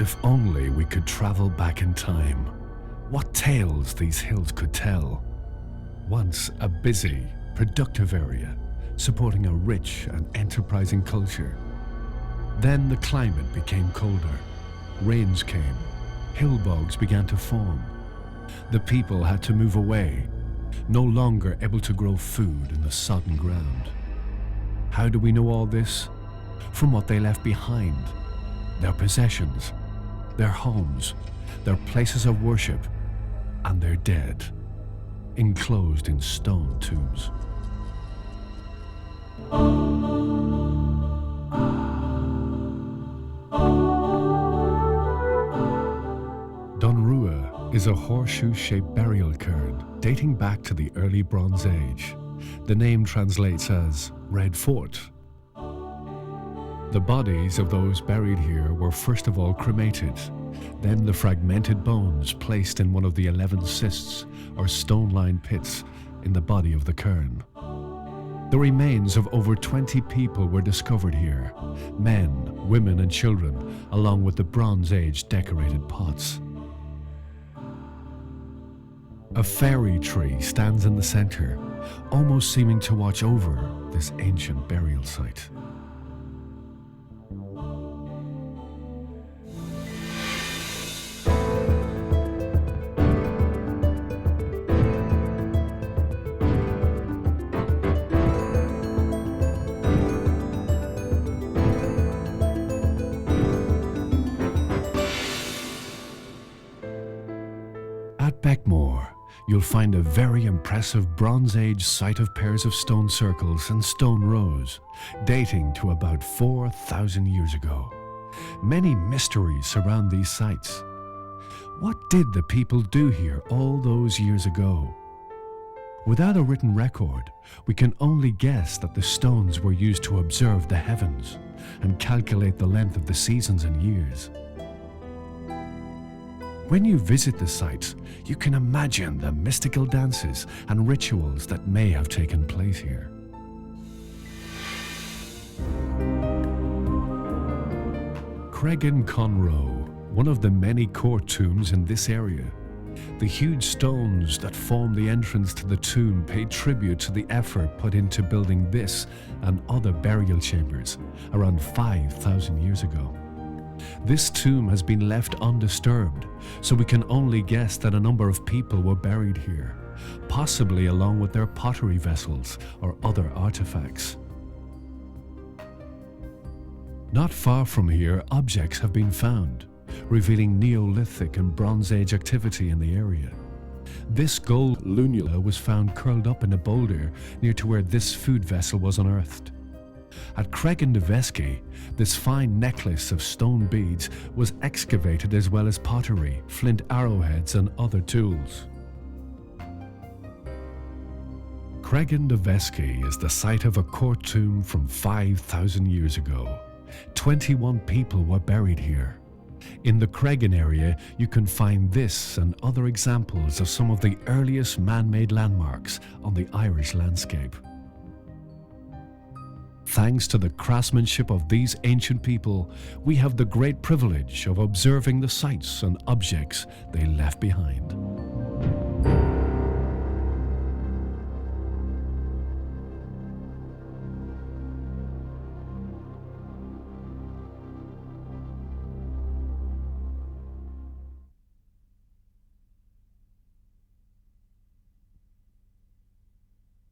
If only we could travel back in time, what tales these hills could tell. Once a busy, productive area, supporting a rich and enterprising culture. Then the climate became colder, rains came, hill bogs began to form. The people had to move away, no longer able to grow food in the sodden ground. How do we know all this? From what they left behind, their possessions, their homes, their places of worship, and their dead, enclosed in stone tombs. Dunrua is a horseshoe-shaped burial cairn dating back to the early Bronze Age. The name translates as Red Fort. The bodies of those buried here were first of all cremated, then the fragmented bones placed in one of the 11 cists or stone-lined pits in the body of the cairn. The remains of over 20 people were discovered here, men, women and children, along with the Bronze Age decorated pots. A fairy tree stands in the center, almost seeming to watch over this ancient burial site. At Beckmore, you'll find a very impressive Bronze Age site of pairs of stone circles and stone rows, dating to about 4,000 years ago. Many mysteries surround these sites. What did the people do here all those years ago? Without a written record, we can only guess that the stones were used to observe the heavens and calculate the length of the seasons and years. When you visit the sites, you can imagine the mystical dances and rituals that may have taken place here. Cregan Conroe, one of the many court tombs in this area. The huge stones that form the entrance to the tomb pay tribute to the effort put into building this and other burial chambers around 5,000 years ago. This tomb has been left undisturbed, so we can only guess that a number of people were buried here, possibly along with their pottery vessels or other artifacts. Not far from here, objects have been found, revealing Neolithic and Bronze Age activity in the area. This gold lunula was found curled up in a boulder near to where this food vessel was unearthed. At Cregan this fine necklace of stone beads was excavated, as well as pottery, flint arrowheads and other tools. Cregan is the site of a court tomb from 5,000 years ago. 21 people were buried here. In the Cregan area, you can find this and other examples of some of the earliest man-made landmarks on the Irish landscape. Thanks to the craftsmanship of these ancient people, we have the great privilege of observing the sights and objects they left behind.